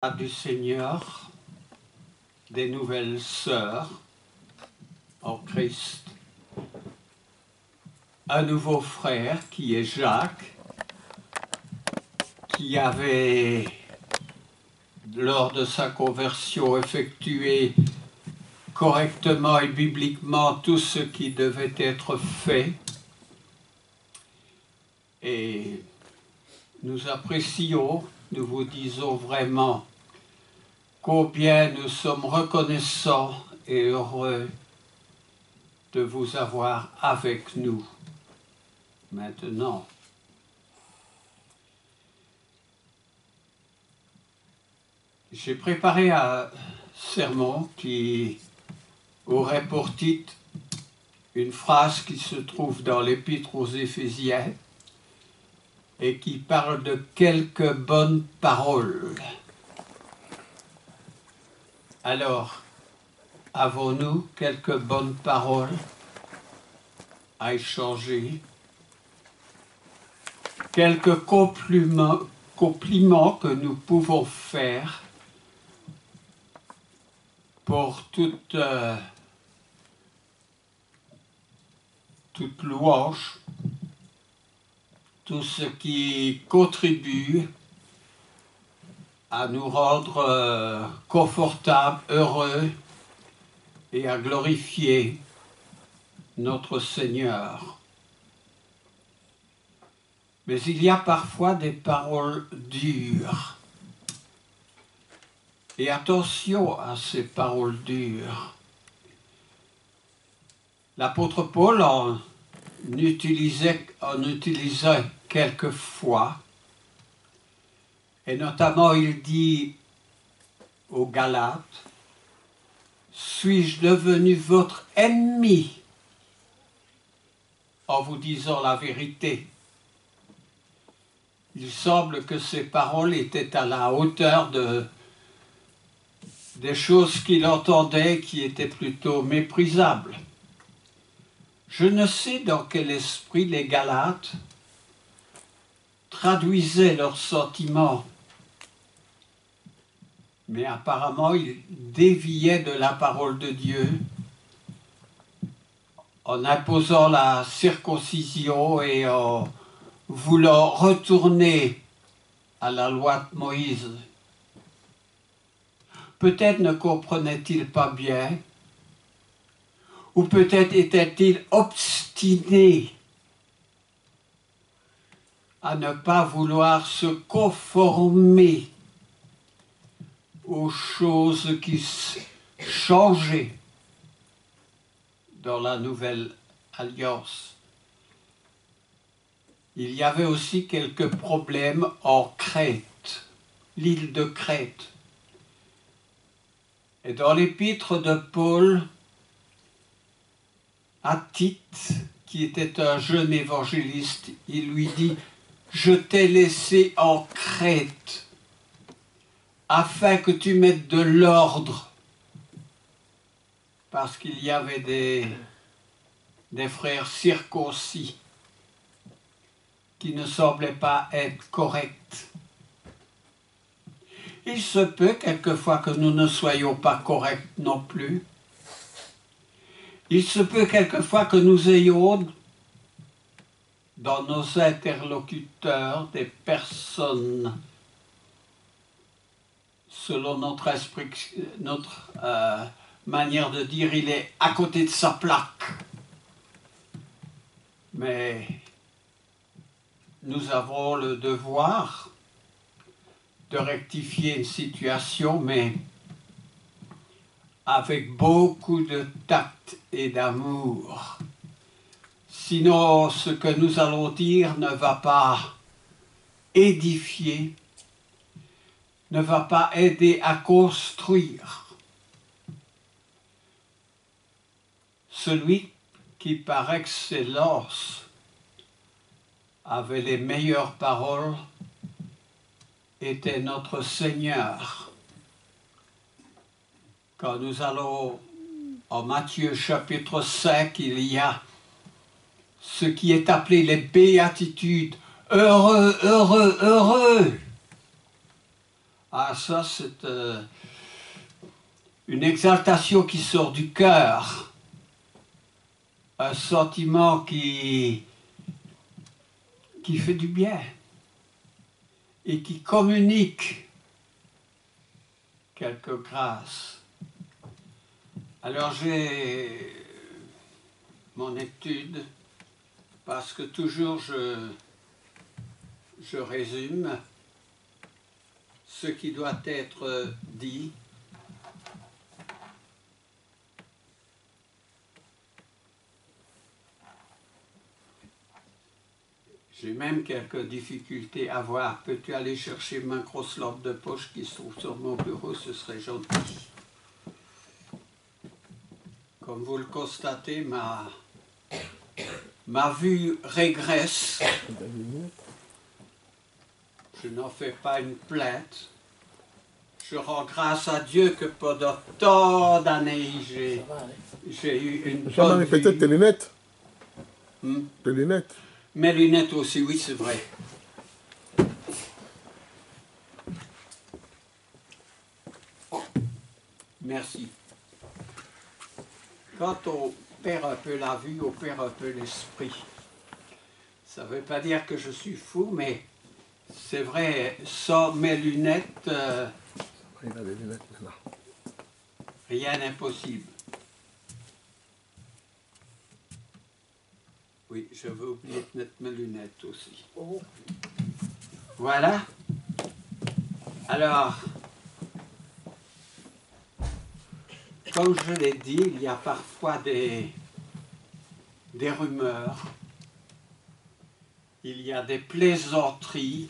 Du Seigneur, des nouvelles sœurs en Christ, un nouveau frère qui est Jacques, qui avait, lors de sa conversion, effectué correctement et bibliquement tout ce qui devait être fait. Et nous apprécions, nous vous disons vraiment combien nous sommes reconnaissants et heureux de vous avoir avec nous maintenant. J'ai préparé un sermon qui aurait pour titre une phrase qui se trouve dans l'Épître aux Éphésiens et qui parle de quelques bonnes paroles. Alors, avons-nous quelques bonnes paroles à échanger? Quelques compliments que nous pouvons faire pour toute louange, tout ce qui contribue à nous rendre confortables, heureux et à glorifier notre Seigneur. Mais il y a parfois des paroles dures. Et attention à ces paroles dures. L'apôtre Paul en utilisait quelquefois, et notamment il dit aux Galates, « Suis-je devenu votre ennemi en vous disant la vérité ?» Il semble que ces paroles étaient à la hauteur des choses qu'il entendait qui étaient plutôt méprisables. Je ne sais dans quel esprit les Galates traduisaient leurs sentiments, mais apparemment ils déviaient de la parole de Dieu en imposant la circoncision et en voulant retourner à la loi de Moïse. Peut-être ne comprenaient-ils pas bien, ou peut-être étaient-ils obstinés à ne pas vouloir se conformer aux choses qui changeaient dans la nouvelle alliance. Il y avait aussi quelques problèmes en Crète, l'île de Crète. Et dans l'épître de Paul à Tite, qui était un jeune évangéliste, il lui dit « Je t'ai laissé en Crète afin que tu mettes de l'ordre. » Parce qu'il y avait des frères circoncis qui ne semblaient pas être corrects. Il se peut quelquefois que nous ne soyons pas corrects non plus. Il se peut quelquefois que nous ayons dans nos interlocuteurs des personnes, selon notre manière de dire, il est à côté de sa plaque. Mais nous avons le devoir de rectifier une situation, mais avec beaucoup de tact et d'amour. Sinon, ce que nous allons dire ne va pas édifier, ne va pas aider à construire. Celui qui, par excellence, avait les meilleures paroles était notre Seigneur. Quand nous allons en Matthieu chapitre 5, il y a ce qui est appelé les béatitudes. Heureux, heureux, heureux. Ah, ça, c'est une exaltation qui sort du cœur, un sentiment qui fait du bien et qui communique quelques grâces. Alors j'ai mon étude, parce que toujours je résume ce qui doit être dit. J'ai même quelques difficultés à voir. Peux-tu aller chercher ma grosse lampe de poche qui se trouve sur mon bureau? Ce serait gentil. Comme vous le constatez, ma vue régresse. Je n'en fais pas une plainte. Je rends grâce à Dieu que pendant tant d'années, j'ai eu une bonne vue. Peut-être tes lunettes. Tes lunettes. Mes lunettes aussi, oui, c'est vrai. Merci. Quand on perd un peu la vue, on perd un peu l'esprit. Ça ne veut pas dire que je suis fou, mais c'est vrai, sans mes lunettes, Il a des lunettes maintenant. rien n'est possible. Oui, j'avais oublié de mettre mes lunettes aussi. Oh. Voilà. Alors, comme je l'ai dit, il y a parfois des rumeurs, il y a des plaisanteries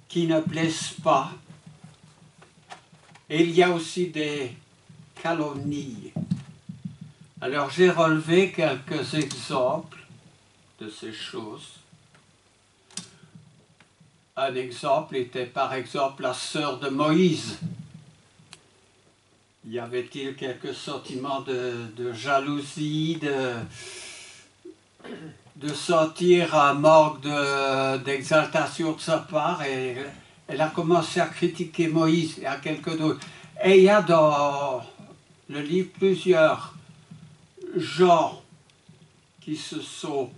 qui ne plaisent pas, et il y a aussi des calomnies. Alors j'ai relevé quelques exemples de ces choses. Un exemple était par exemple la sœur de Moïse. Y avait-il quelques sentiments de jalousie, de sentir un manque d'exaltation de sa part, et elle a commencé à critiquer Moïse et à quelques d'autres. Et il y a dans le livre plusieurs gens qui se sont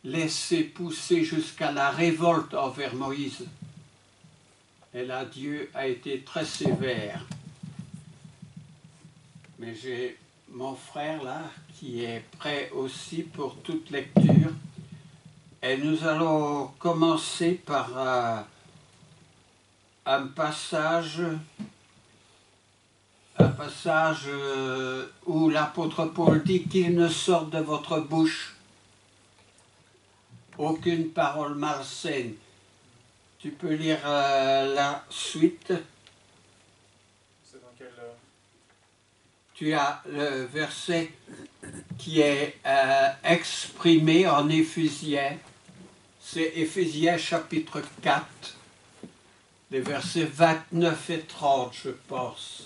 laissés pousser jusqu'à la révolte envers Moïse. Et là, Dieu a été très sévère. Mais j'ai mon frère là, qui est prêt aussi pour toute lecture. Et nous allons commencer par un passage où l'apôtre Paul dit qu'il ne sort de votre bouche aucune parole malsaine. Tu peux lire la suite. C'est dans quel... Tu as le verset qui est exprimé en Éphésiens. C'est Éphésiens chapitre 4, les versets 29 et 30, je pense.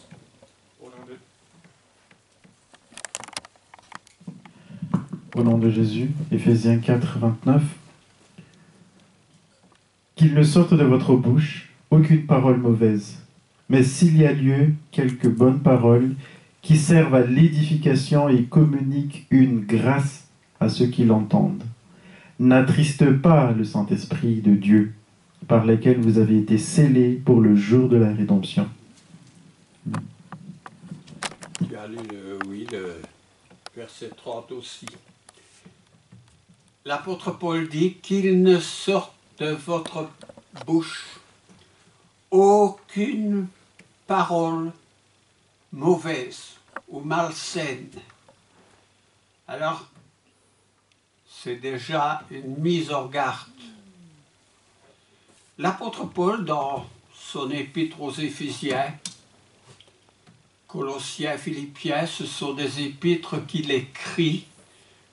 Au nom de Jésus, Éphésiens 4, 29. Qu'il ne sorte de votre bouche aucune parole mauvaise, mais s'il y a lieu, quelques bonnes paroles qui servent à l'édification et communiquent une grâce à ceux qui l'entendent. N'attriste pas le Saint-Esprit de Dieu, par lequel vous avez été scellés pour le jour de la rédemption. Tu as lu le verset 30 aussi. L'apôtre Paul dit qu'il ne sorte de votre bouche aucune parole mauvaise ou malsaine. Alors, c'est déjà une mise en garde. L'apôtre Paul, dans son épître aux Éphésiens, Colossiens, Philippiens, ce sont des épîtres qu'il écrit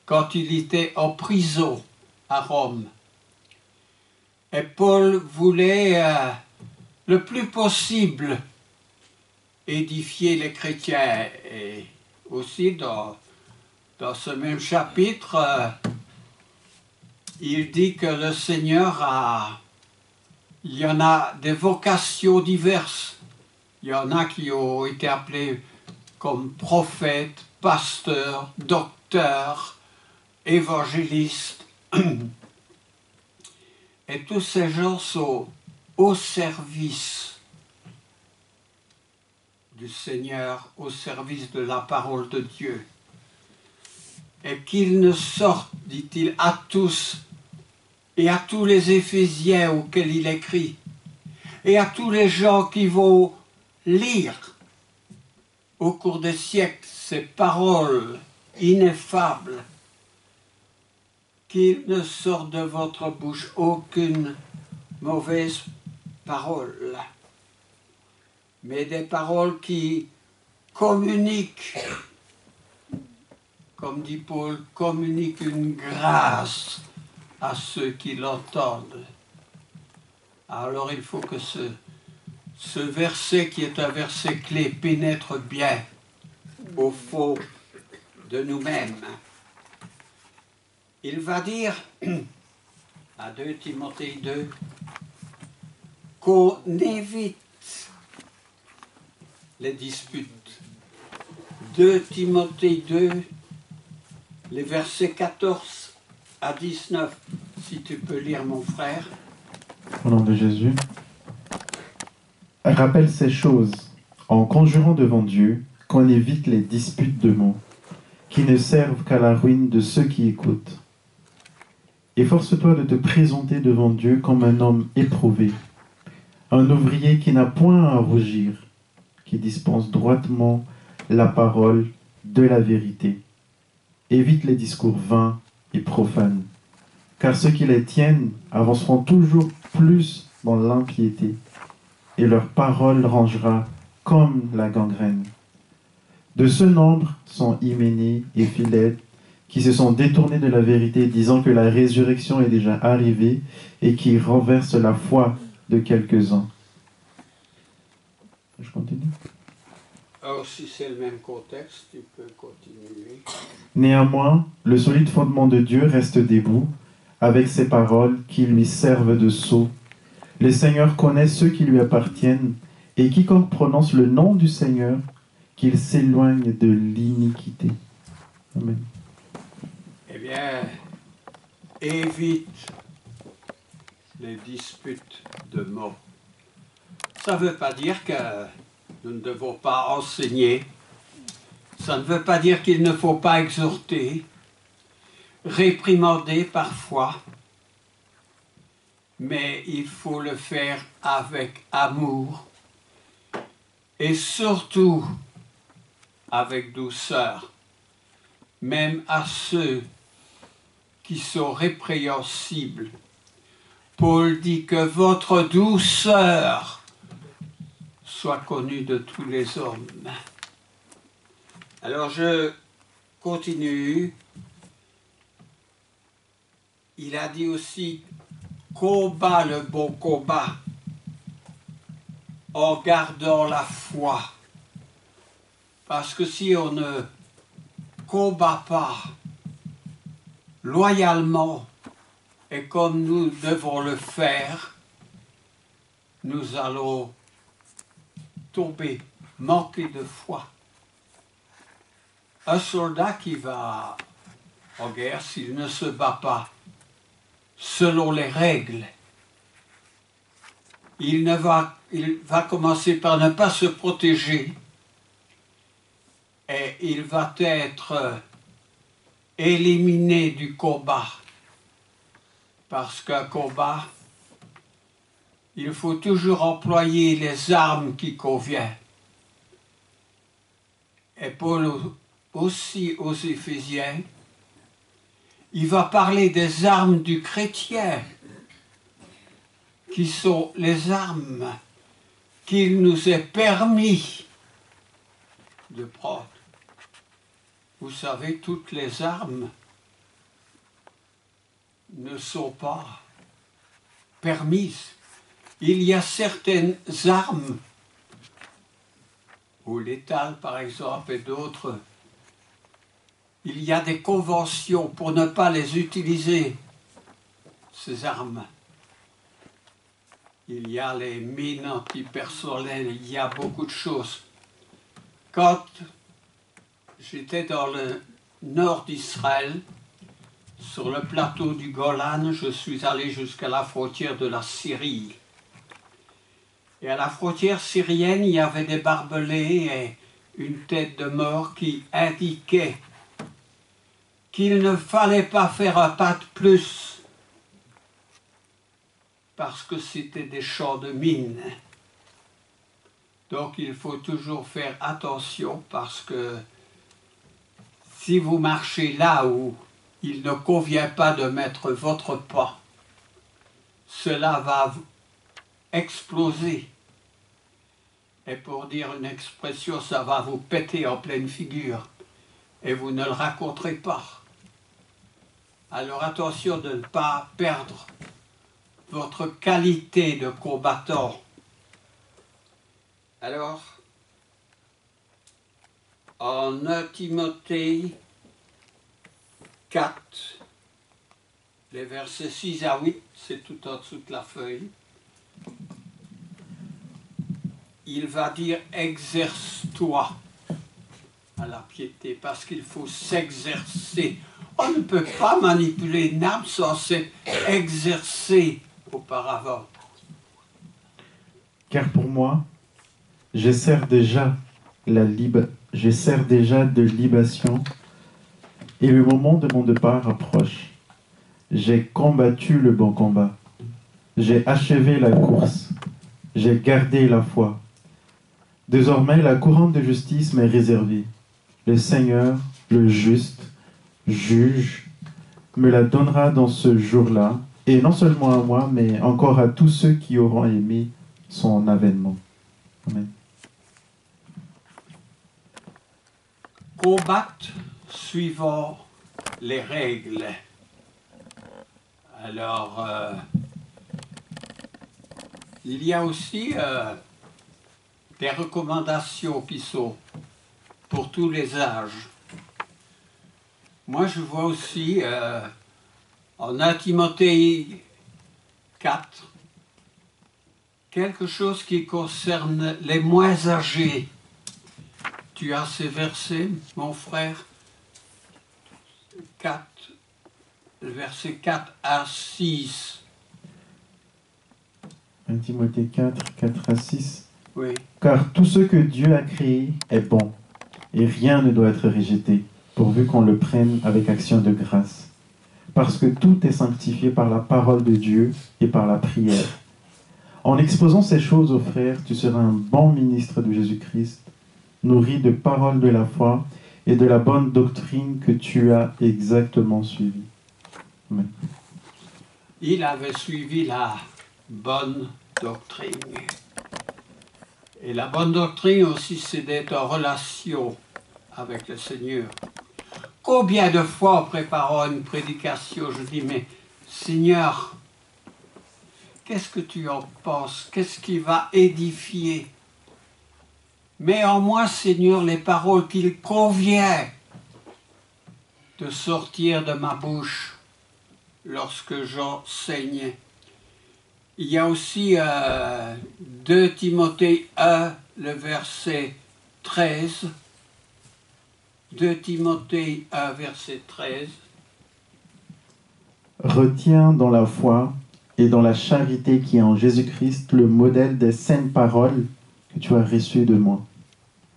quand il était en prison à Rome. Et Paul voulait le plus possible édifier les chrétiens. Et aussi dans ce même chapitre, il dit que le Seigneur Il y en a des vocations diverses. Il y en a qui ont été appelés comme prophètes, pasteurs, docteurs, évangélistes. Et tous ces gens sont au service du Seigneur, au service de la parole de Dieu. Et qu'ils ne sortent, dit-il, à tous, et à tous les Éphésiens auxquels il écrit, et à tous les gens qui vont lire au cours des siècles ces paroles ineffables, qu'il ne sorte de votre bouche aucune mauvaise parole, mais des paroles qui communiquent, comme dit Paul, communiquent une grâce à ceux qui l'entendent. Alors il faut que ce verset, qui est un verset clé, pénètre bien au fond de nous-mêmes. Il va dire à 2 Timothée 2 qu'on évite les disputes. 2 Timothée 2, les versets 14 à 19, si tu peux lire, mon frère. Au nom de Jésus. Rappelle ces choses en conjurant devant Dieu qu'on évite les disputes de mots qui ne servent qu'à la ruine de ceux qui écoutent. Efforce-toi de te présenter devant Dieu comme un homme éprouvé, un ouvrier qui n'a point à rougir, qui dispense droitement la parole de la vérité. Évite les discours vains et profanes, car ceux qui les tiennent avanceront toujours plus dans l'impiété, et leur parole rangera comme la gangrène. De ce nombre sont Hyménée et Philette, qui se sont détournés de la vérité, disant que la résurrection est déjà arrivée, et qui renversent la foi de quelques-uns. Je continue. Alors, si c'est le même contexte, tu peux continuer. Néanmoins, le solide fondement de Dieu reste debout, avec ses paroles qui lui servent de sceau. Le Seigneur connaît ceux qui lui appartiennent, et quiconque prononce le nom du Seigneur, qu'il s'éloigne de l'iniquité. Amen. Eh bien, évite les disputes de mots. Ça ne veut pas dire que nous ne devons pas enseigner. Ça ne veut pas dire qu'il ne faut pas exhorter, réprimander parfois. Mais il faut le faire avec amour et surtout avec douceur, même à ceux qui sont répréhensibles. Paul dit que votre douceur soit connue de tous les hommes. Alors je continue. Il a dit aussi: combat le bon combat en gardant la foi. Parce que si on ne combat pas loyalement et comme nous devons le faire, nous allons tomber, manquer de foi. Un soldat qui va en guerre, s'il ne se bat pas selon les règles, il va commencer par ne pas se protéger et il va être éliminé du combat. Parce qu'un combat, il faut toujours employer les armes qui conviennent. Et Paul aussi aux Éphésiens, il va parler des armes du chrétien, qui sont les armes qu'il nous est permis de prendre. Vous savez, toutes les armes ne sont pas permises. Il y a certaines armes, ou létales par exemple, et d'autres, il y a des conventions pour ne pas les utiliser, ces armes. il y a les mines antipersonnelles, il y a beaucoup de choses. Quand j'étais dans le nord d'Israël, sur le plateau du Golan, je suis allé jusqu'à la frontière de la Syrie. Et à la frontière syrienne, il y avait des barbelés et une tête de mort qui indiquait qu'il ne fallait pas faire un pas de plus parce que c'était des champs de mines. Donc il faut toujours faire attention parce que si vous marchez là où il ne convient pas de mettre votre pas, cela va exploser. Et pour dire une expression, ça va vous péter en pleine figure. Et vous ne le raconterez pas. Alors attention de ne pas perdre votre qualité de combattant. Alors, en 1 Timothée 4, les versets 6 à 8, c'est tout en dessous de la feuille, il va dire « exerce-toi » à la piété, parce qu'il faut s'exercer. On ne peut pas manipuler une âme sans s'être exercé auparavant. Car pour moi, je sers déjà de libation, et le moment de mon départ approche. J'ai combattu le bon combat. J'ai achevé la course. J'ai gardé la foi. Désormais, la couronne de justice m'est réservée. Le Seigneur, le juste, juge, me la donnera dans ce jour-là, et non seulement à moi, mais encore à tous ceux qui auront aimé son avènement. Amen. Combattre suivant les règles. Alors, il y a aussi des recommandations qui sont pour tous les âges. Moi, je vois aussi en 1 Timothée 4 quelque chose qui concerne les moins âgés. Tu as ces versets, mon frère, 4, versets 4 à 6. 1 Timothée 4, 4 à 6. Oui. Car tout ce que Dieu a créé est bon, et rien ne doit être rejeté, pourvu qu'on le prenne avec action de grâce. Parce que tout est sanctifié par la parole de Dieu et par la prière. En exposant ces choses aux frères, tu seras un bon ministre de Jésus-Christ, nourri de paroles de la foi et de la bonne doctrine que tu as exactement suivie. Amen. Il avait suivi la bonne doctrine. Et la bonne doctrine aussi, c'est d'être en relation avec le Seigneur. Combien de fois en préparant une prédication, je dis, mais Seigneur, qu'est-ce que tu en penses? Qu'est-ce qui va édifier? Mets en moi, Seigneur, les paroles qu'il convient de sortir de ma bouche lorsque j'enseigne. Il y a aussi 2 Timothée 1, le verset 13. 2 Timothée 1, verset 13. Retiens dans la foi et dans la charité qui est en Jésus-Christ le modèle des saintes paroles que tu as reçues de moi.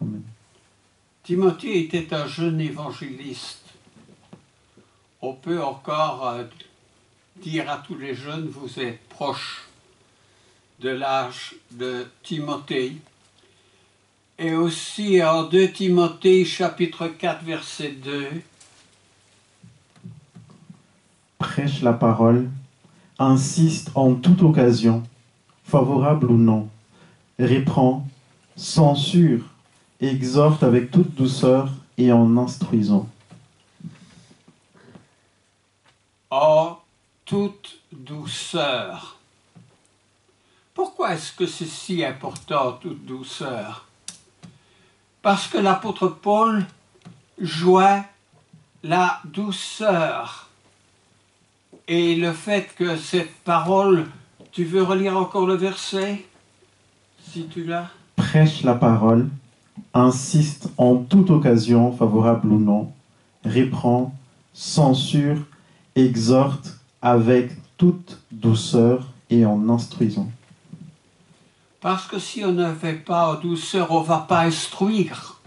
Amen. Timothée était un jeune évangéliste. On peut encore dire à tous les jeunes, vous êtes proches de l'âge de Timothée. Et aussi en 2 Timothée chapitre 4 verset 2. Prêche la parole, insiste en toute occasion, favorable ou non, réprend, censure, exhorte avec toute douceur et en instruisant. En toute douceur. Pourquoi est-ce que c'est si important, toute douceur? Parce que l'apôtre Paul joint la douceur et le fait que cette parole Tu veux relire encore le verset, si tu l'as? Prêche la parole, insiste en toute occasion, favorable ou non, reprend, censure, exhorte avec toute douceur et en instruisant. Parce que si on ne fait pas en douceur, on ne va pas instruire.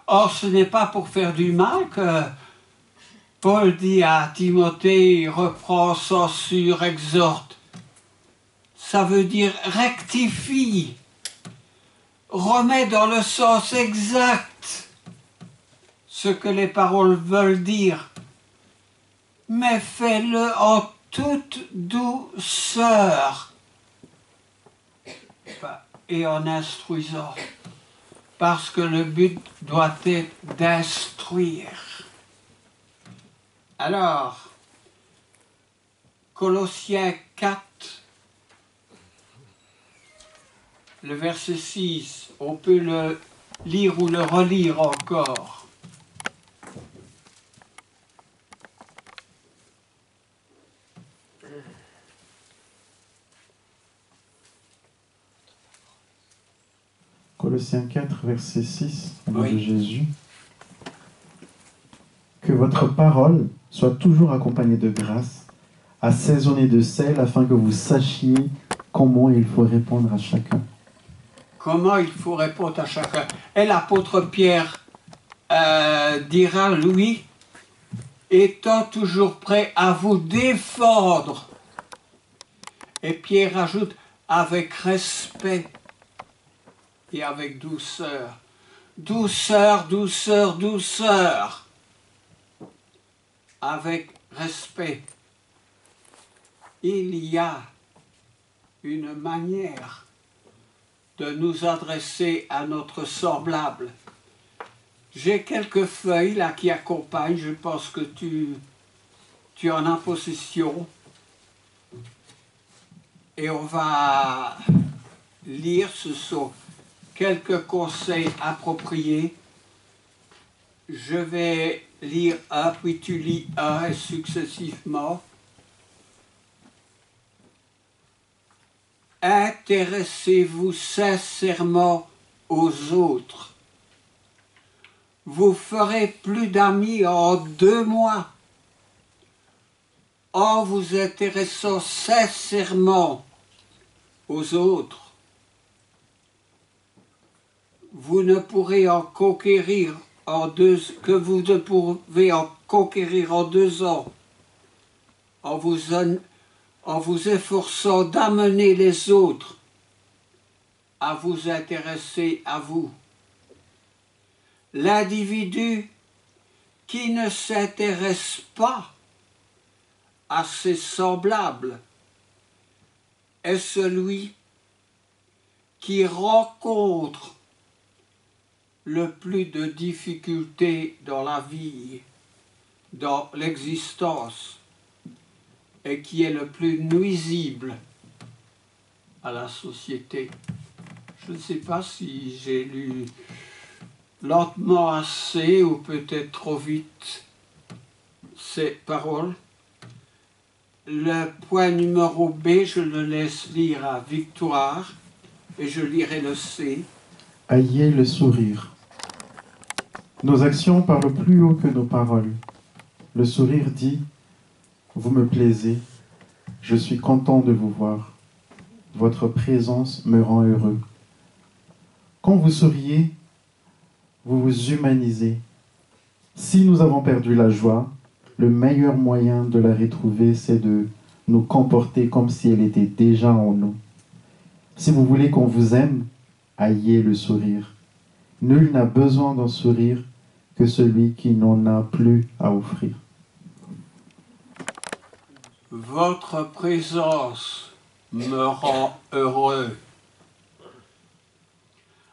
Or, ce n'est pas pour faire du mal que Paul dit à Timothée, reprend, censure, exhorte. Ça veut dire rectifie, remets dans le sens exact ce que les paroles veulent dire, mais fais-le en toute douceur et en instruisant, parce que le but doit être d'instruire. Alors, Colossiens 4, le verset 6, on peut le lire ou le relire encore. Colossiens 4, verset 6, au nom Oui. de Jésus. Que votre parole soit toujours accompagnée de grâce, assaisonnée de sel, afin que vous sachiez comment il faut répondre à chacun. Comment il faut répondre à chacun. Et l'apôtre Pierre dira, lui, étant toujours prêt à vous défendre. Et Pierre ajoute, avec respect et avec douceur. Douceur, douceur, douceur. Avec respect. Il y a une manière de nous adresser à notre semblable. J'ai quelques feuilles là qui accompagnent, je pense que tu en as possession. Et on va lire, ce sont quelques conseils appropriés. Je vais lire un, puis tu lis un, et successivement. Intéressez-vous sincèrement aux autres. Vous ferez plus d'amis en 2 mois en vous intéressant sincèrement aux autres. Vous ne pourrez en conquérir que vous ne pouvez en conquérir en 2 ans en vous efforçant d'amener les autres à vous intéresser à vous. L'individu qui ne s'intéresse pas à ses semblables est celui qui rencontre le plus de difficultés dans la vie, dans l'existence, et qui est le plus nuisible à la société. Je ne sais pas si j'ai lu lentement assez ou peut-être trop vite ces paroles. Le point numéro B, je le laisse lire à Victoire et je lirai le C. Ayez le sourire. Nos actions parlent plus haut que nos paroles. Le sourire dit « Vous me plaisez, je suis content de vous voir. Votre présence me rend heureux. » Quand vous souriez, vous vous humanisez. Si nous avons perdu la joie, le meilleur moyen de la retrouver, c'est de nous comporter comme si elle était déjà en nous. Si vous voulez qu'on vous aime, ayez le sourire. Nul n'a besoin d'un sourire que celui qui n'en a plus à offrir. Votre présence me rend heureux.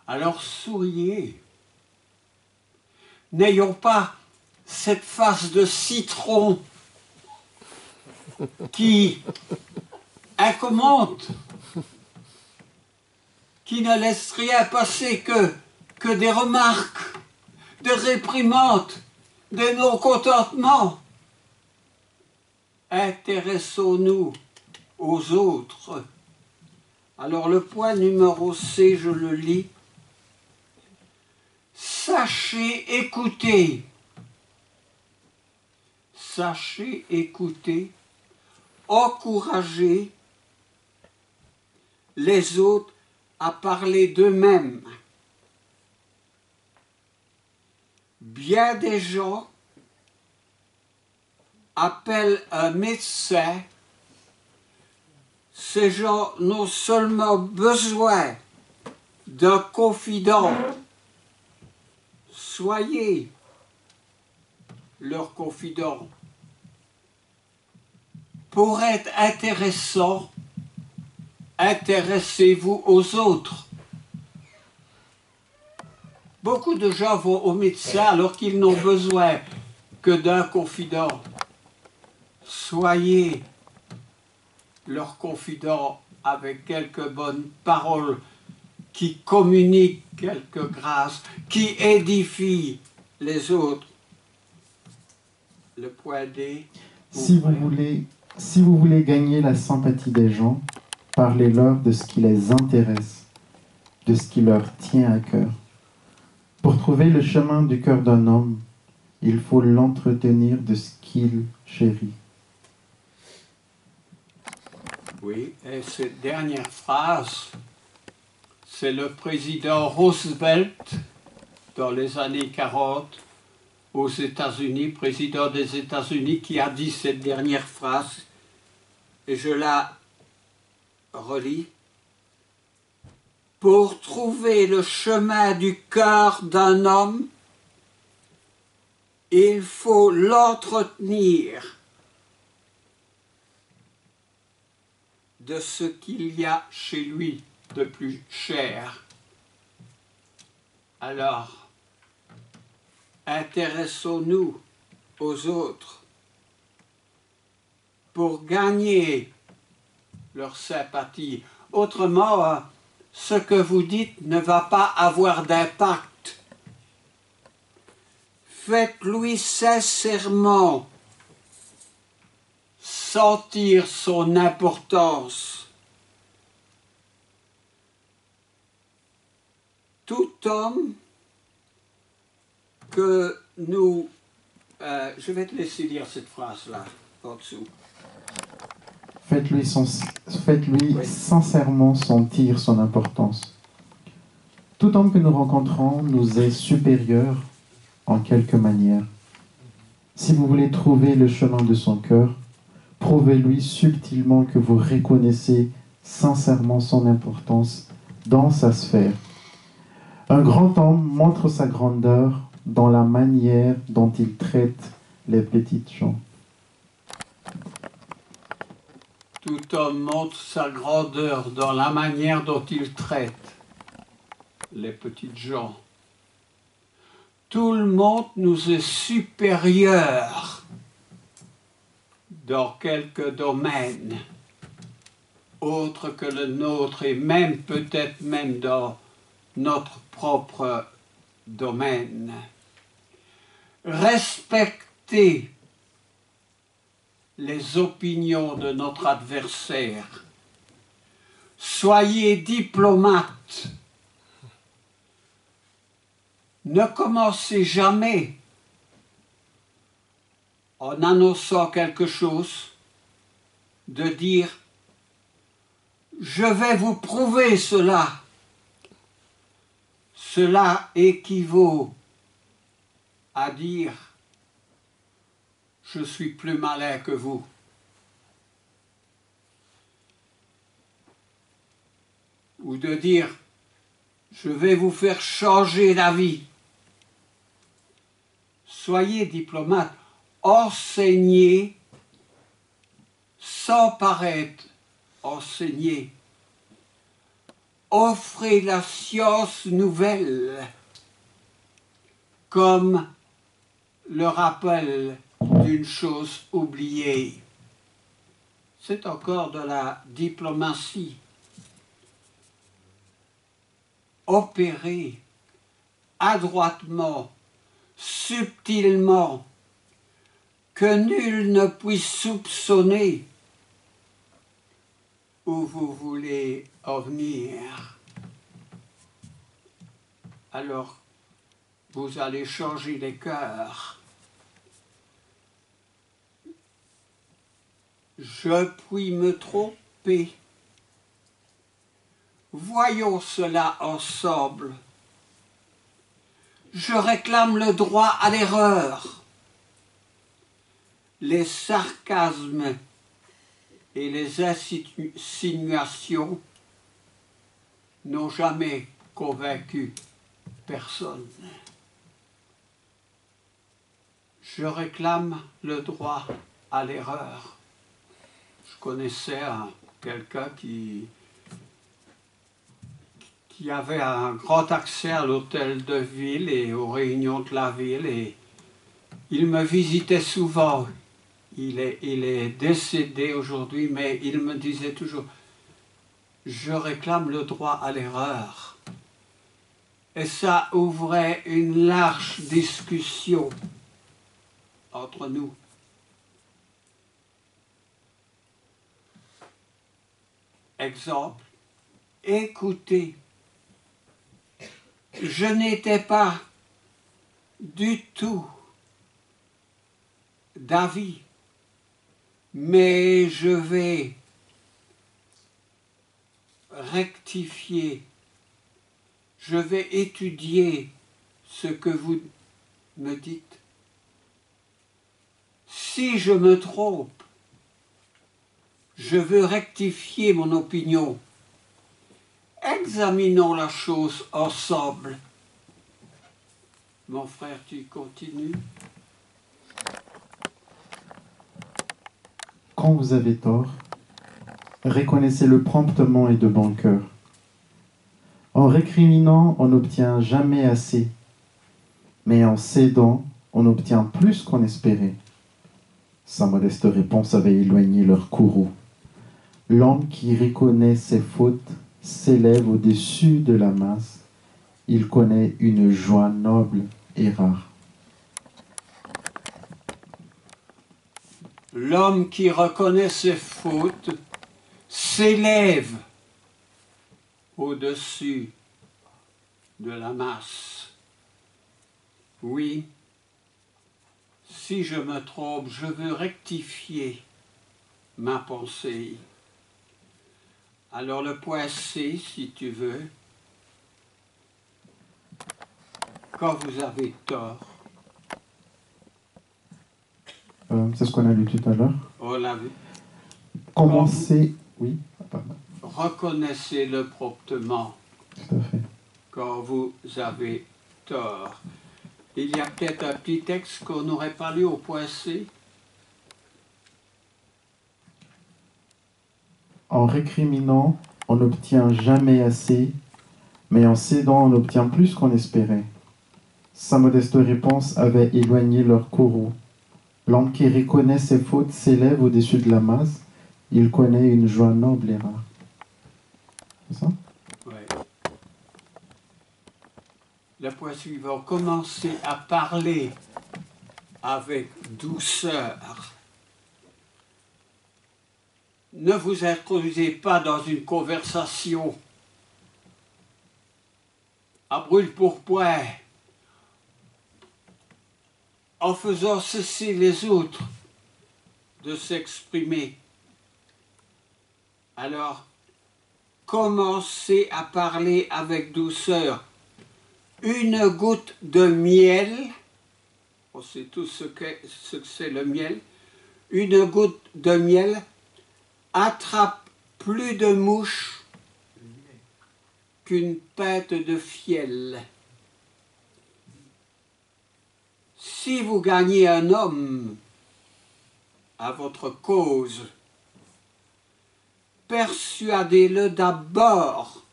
Alors souriez. N'ayons pas cette face de citron qui incommode, qui ne laisse rien passer que des remarques, des réprimandes, des non-contentements. Intéressons-nous aux autres. Alors le point numéro C, je le lis. Sachez écouter. Sachez écouter, encourager les autres à parler d'eux-mêmes. Bien des gens appellent un médecin. Ces gens n'ont seulement besoin d'un confident. Soyez leur confident. Pour être intéressant, intéressez-vous aux autres. Beaucoup de gens vont au médecin alors qu'ils n'ont besoin que d'un confident. Soyez leur confident avec quelques bonnes paroles qui communiquent quelques grâces, qui édifient les autres. Le point D. Si vous voulez gagner la sympathie des gens, parlez-leur de ce qui les intéresse, de ce qui leur tient à cœur. Pour trouver le chemin du cœur d'un homme, il faut l'entretenir de ce qu'il chérit. Oui, et cette dernière phrase, c'est le président Roosevelt, dans les années 40, aux États-Unis, président des États-Unis, qui a dit cette dernière phrase, et je la relis. Pour trouver le chemin du cœur d'un homme, il faut l'entretenir de ce qu'il y a chez lui de plus cher. Alors, intéressons-nous aux autres pour gagner leur sympathie. Autrement, ce que vous dites ne va pas avoir d'impact. Faites-lui sincèrement sentir son importance. Tout homme que nous... je vais te laisser lire cette phrase-là, en dessous. Faites-lui sincèrement sentir son importance. Tout homme que nous rencontrons nous est supérieur en quelque manière. Si vous voulez trouver le chemin de son cœur, prouvez-lui subtilement que vous reconnaissez sincèrement son importance dans sa sphère. Un grand homme montre sa grandeur dans la manière dont il traite les petites gens. Tout homme montre sa grandeur dans la manière dont il traite les petites gens. Tout le monde nous est supérieur dans quelques domaines autres que le nôtre et même peut-être même dans notre propre domaine. Respectez les opinions de notre adversaire. Soyez diplomate. Ne commencez jamais en annonçant quelque chose de dire « Je vais vous prouver cela ». Cela équivaut à dire « Je suis plus malin que vous ». Ou de dire « Je vais vous faire changer d'avis ». Soyez diplomate, enseignez sans paraître enseigner. Offrez la science nouvelle comme le rappel d'une chose oubliée. C'est encore de la diplomatie. Opérez adroitement, subtilement, que nul ne puisse soupçonner. où vous voulez en venir, alors vous allez changer les cœurs. Je puis me tromper. Voyons cela ensemble. Je réclame le droit à l'erreur. Les sarcasmes et les insinuations n'ont jamais convaincu personne. Je réclame le droit à l'erreur. Je connaissais quelqu'un qui avait un grand accès à l'hôtel de ville et aux réunions de la ville, et il me visitait souvent. Il est décédé aujourd'hui, mais il me disait toujours « Je réclame le droit à l'erreur ». Et ça ouvrait une large discussion entre nous. Exemple, écoutez, je n'étais pas du tout d'avis, mais je vais rectifier, je vais étudier ce que vous me dites. Si je me trompe, je veux rectifier mon opinion. Examinons la chose ensemble. Mon frère, tu continues. Quand vous avez tort, reconnaissez-le promptement et de bon cœur. En récriminant, on n'obtient jamais assez, mais en cédant, on obtient plus qu'on espérait. Sa modeste réponse avait éloigné leur courroux. L'homme qui reconnaît ses fautes s'élève au-dessus de la masse. Il connaît une joie noble et rare. L'homme qui reconnaît ses fautes s'élève au-dessus de la masse. Oui, si je me trompe, je veux rectifier ma pensée. Alors le point C, si tu veux, quand vous avez tort. C'est ce qu'on a lu tout à l'heure. On l'a vu. Commencez... Oui, pardon. Reconnaissez-le promptement. Tout à fait. Quand vous avez tort. Il y a peut-être un petit texte qu'on n'aurait pas lu au point C. En récriminant, on n'obtient jamais assez, mais en cédant, on obtient plus qu'on espérait. Sa modeste réponse avait éloigné leur courroux. L'homme qui reconnaît ses fautes s'élève au-dessus de la masse. Il connaît une joie noble et rare. C'est ça? Oui. Le point suivant, commencez à parler avec douceur. Ne vous introduisez pas dans une conversation à brûle-pourpoint en faisant cesser les autres de s'exprimer. Alors, commencez à parler avec douceur. Une goutte de miel, on sait tous ce que c'est le miel, une goutte de miel attrape plus de mouches qu'une pinte de fiel. Si vous gagnez un homme à votre cause, persuadez-le d'abord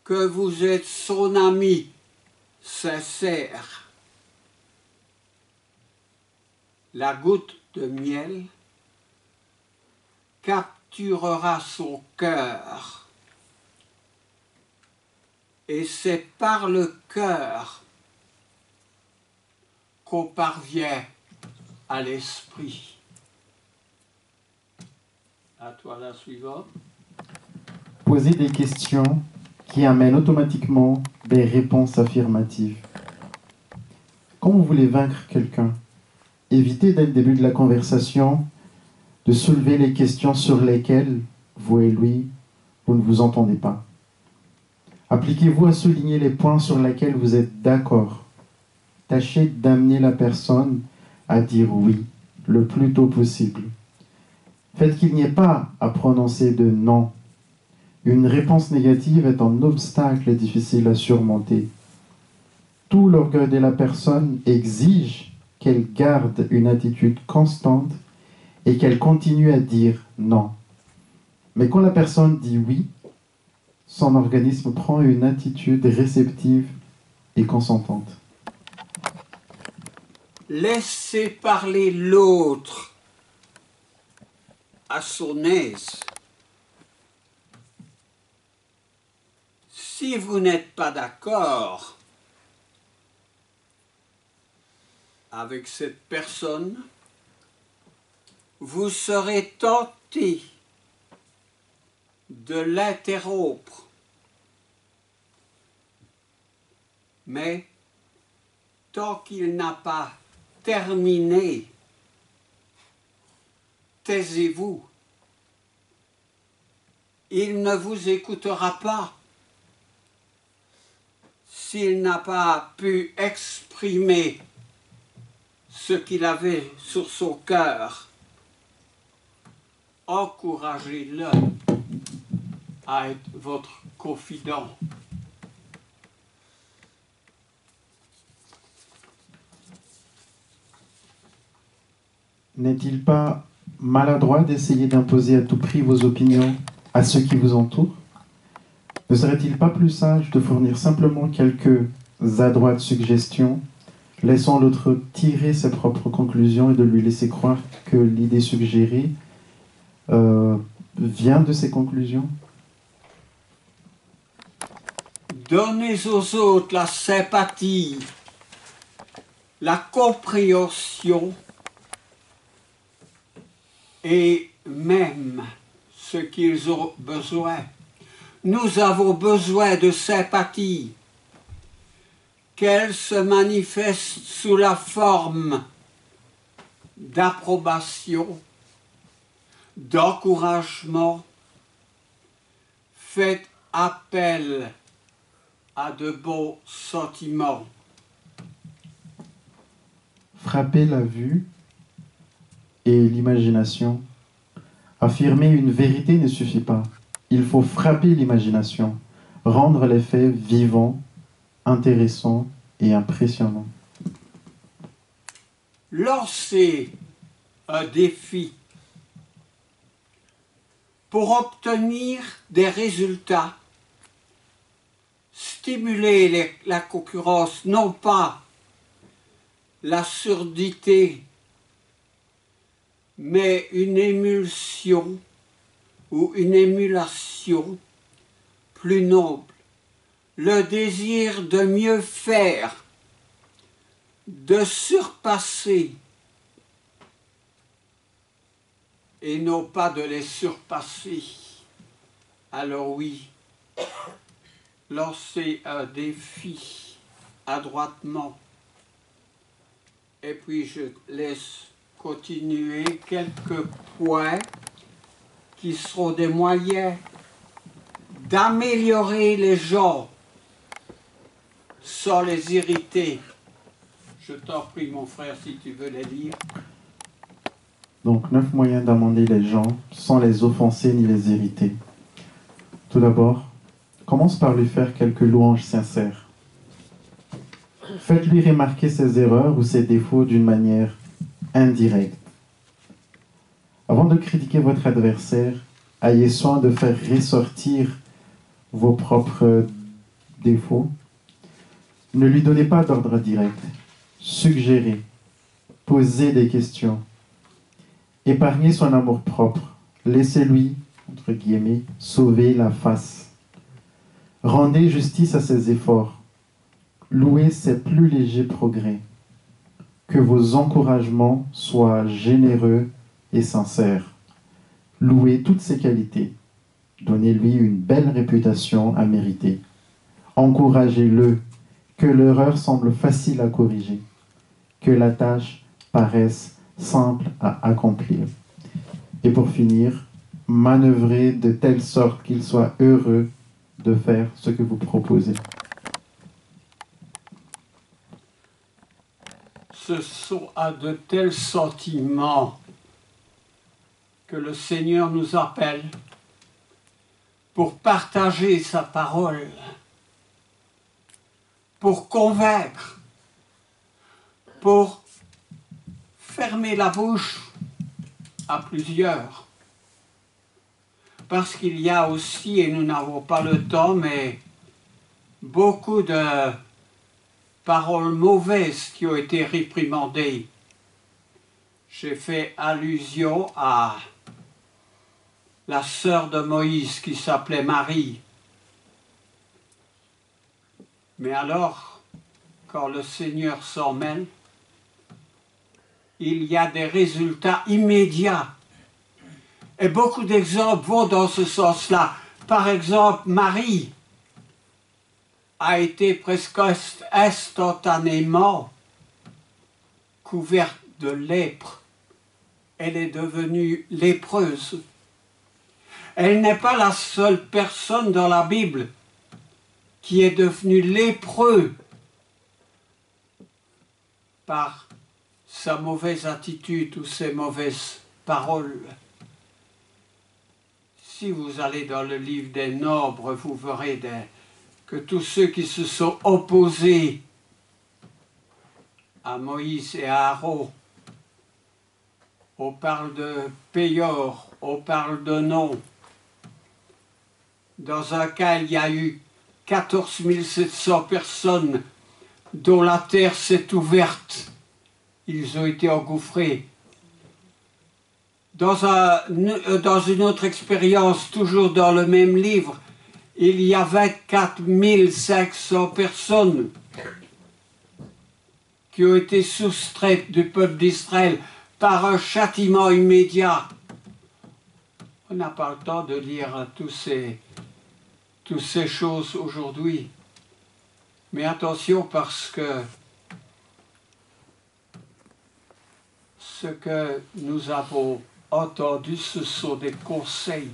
que vous êtes son ami sincère. La goutte de miel capturera son cœur. Et c'est par le cœur qu'on parvient à l'esprit. À toi la suivante. Posez des questions qui amènent automatiquement des réponses affirmatives. Quand vous voulez vaincre quelqu'un, évitez dès le début de la conversation de soulever les questions sur lesquelles vous et lui, vous ne vous entendez pas. Appliquez-vous à souligner les points sur lesquels vous êtes d'accord. Tâchez d'amener la personne à dire oui le plus tôt possible. Faites qu'il n'y ait pas à prononcer de non. Une réponse négative est un obstacle difficile à surmonter. Tout l'orgueil de la personne exige qu'elle garde une attitude constante et qu'elle continue à dire non. Mais quand la personne dit oui, son organisme prend une attitude réceptive et consentante. Laissez parler l'autre à son aise. Si vous n'êtes pas d'accord avec cette personne, vous serez tenté de l'interrompre. Mais tant qu'il n'a pas terminé, taisez-vous. Il ne vous écoutera pas. S'il n'a pas pu exprimer ce qu'il avait sur son cœur, encouragez-le à être votre confident. N'est-il pas maladroit d'essayer d'imposer à tout prix vos opinions à ceux qui vous entourent? Ne serait-il pas plus sage de fournir simplement quelques adroites suggestions, laissant l'autre tirer ses propres conclusions et de lui laisser croire que l'idée suggérée vient de ses conclusions? Donnez aux autres la sympathie, la compréhension et même ce qu'ils ont besoin. Nous avons besoin de sympathie, qu'elle se manifeste sous la forme d'approbation, d'encouragement. Faites appel à de bons sentiments. Frappez la vue et l'imagination. Affirmer une vérité ne suffit pas. Il faut frapper l'imagination, rendre les faits vivants, intéressants et impressionnants. Lancez un défi pour obtenir des résultats. Stimuler la concurrence, non pas la surdité, mais une émulsion ou une émulation plus noble. Le désir de mieux faire, de surpasser, et non pas de les surpasser. Alors oui, lancez un défi adroitement. Et puis je laisse continuer quelques points qui seront des moyens d'améliorer les gens sans les irriter. Je t'en prie, mon frère, si tu veux les lire. Donc, 9 moyens d'amender les gens sans les offenser ni les irriter. Tout d'abord, commence par lui faire quelques louanges sincères. Faites-lui remarquer ses erreurs ou ses défauts d'une manière indirecte. Avant de critiquer votre adversaire, ayez soin de faire ressortir vos propres défauts. Ne lui donnez pas d'ordre direct. Suggérez. Posez des questions. Épargnez son amour-propre. Laissez-lui, entre guillemets, sauver la face. Rendez justice à ses efforts. Louez ses plus légers progrès. Que vos encouragements soient généreux et sincères. Louez toutes ses qualités. Donnez-lui une belle réputation à mériter. Encouragez-le, que l'erreur semble facile à corriger, que la tâche paraisse simple à accomplir. Et pour finir, manœuvrez de telle sorte qu'il soit heureux de faire ce que vous proposez. Ce sont à de tels sentiments que le Seigneur nous appelle pour partager sa parole, pour convaincre, pour fermer la bouche à plusieurs. Parce qu'il y a aussi, et nous n'avons pas le temps, mais beaucoup de paroles mauvaises qui ont été réprimandées. J'ai fait allusion à la sœur de Moïse qui s'appelait Marie. Mais alors, quand le Seigneur s'en mêle, il y a des résultats immédiats. Et beaucoup d'exemples vont dans ce sens-là. Par exemple, Marie a été presque instantanément couverte de lèpre. Elle est devenue lépreuse. Elle n'est pas la seule personne dans la Bible qui est devenue lépreux par sa mauvaise attitude ou ses mauvaises paroles. Si vous allez dans le livre des Nombres, vous verrez que tous ceux qui se sont opposés à Moïse et à Aaron, on parle de Péor, on parle de Non. Dans un cas, il y a eu 14 700 personnes dont la terre s'est ouverte. Ils ont été engouffrés. Dans une autre expérience, toujours dans le même livre, il y a 24 500 personnes qui ont été soustraites du peuple d'Israël par un châtiment immédiat. On n'a pas le temps de lire toutes ces choses aujourd'hui. Mais attention, parce que ce que nous avons entendu, ce sont des conseils.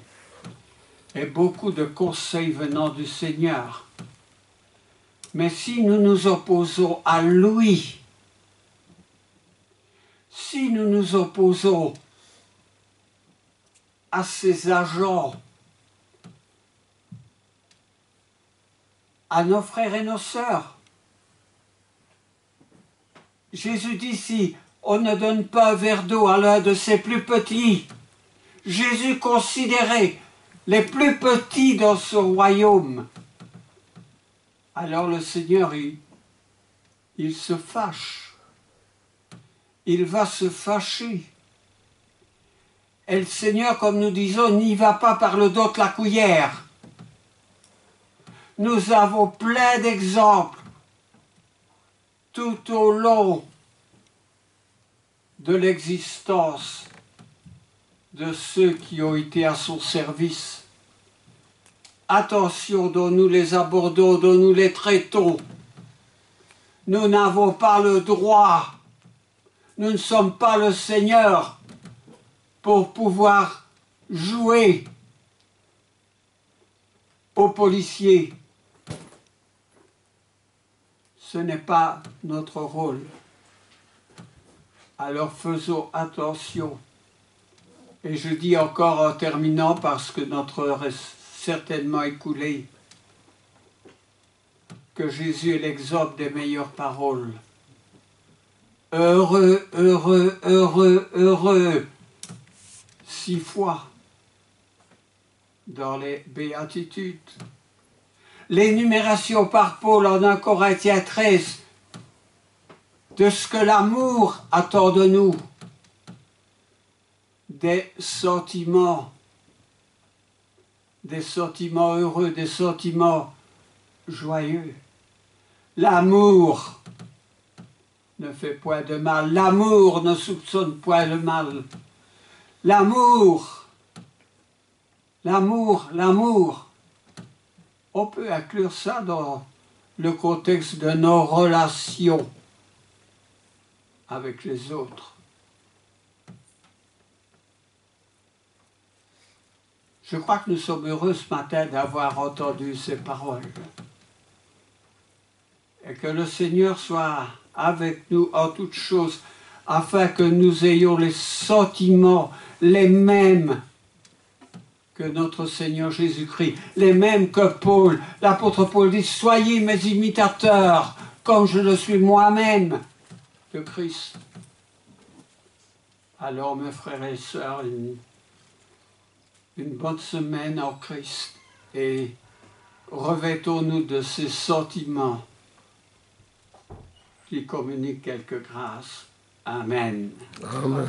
Et beaucoup de conseils venant du Seigneur. Mais si nous nous opposons à lui, si nous nous opposons à ses agents, à nos frères et nos sœurs, Jésus dit, si on ne donne pas un verre d'eau à l'un de ses plus petits, Jésus considérait les plus petits dans son royaume. Alors le Seigneur, il se fâche. Il va se fâcher. Et le Seigneur, comme nous disons, n'y va pas par le dos de la cuillère. Nous avons plein d'exemples tout au long de l'existence de ceux qui ont été à son service. Attention dont nous les abordons, dont nous les traitons. Nous n'avons pas le droit, nous ne sommes pas le Seigneur pour pouvoir jouer aux policiers. Ce n'est pas notre rôle. Alors faisons attention. Et je dis encore en terminant, parce que notre heure est certainement écoulée, que Jésus est l'exemple des meilleures paroles. Heureux, heureux, heureux, heureux. 6 fois dans les béatitudes. L'énumération par Paul en 1 Corinthiens 13 de ce que l'amour attend de nous. Des sentiments heureux, des sentiments joyeux. L'amour ne fait point de mal, l'amour ne soupçonne point le mal. L'amour L'amour, l'amour. On peut inclure ça dans le contexte de nos relations avec les autres. Je crois que nous sommes heureux ce matin d'avoir entendu ces paroles. Et que le Seigneur soit avec nous en toutes choses, afin que nous ayons les sentiments les mêmes que notre Seigneur Jésus-Christ, les mêmes que Paul. L'apôtre Paul dit, soyez mes imitateurs, comme je le suis moi-même de Christ. Alors, mes frères et sœurs, une bonne semaine en Christ et revêtons-nous de ces sentiments qui communiquent quelque grâce. Amen. Amen.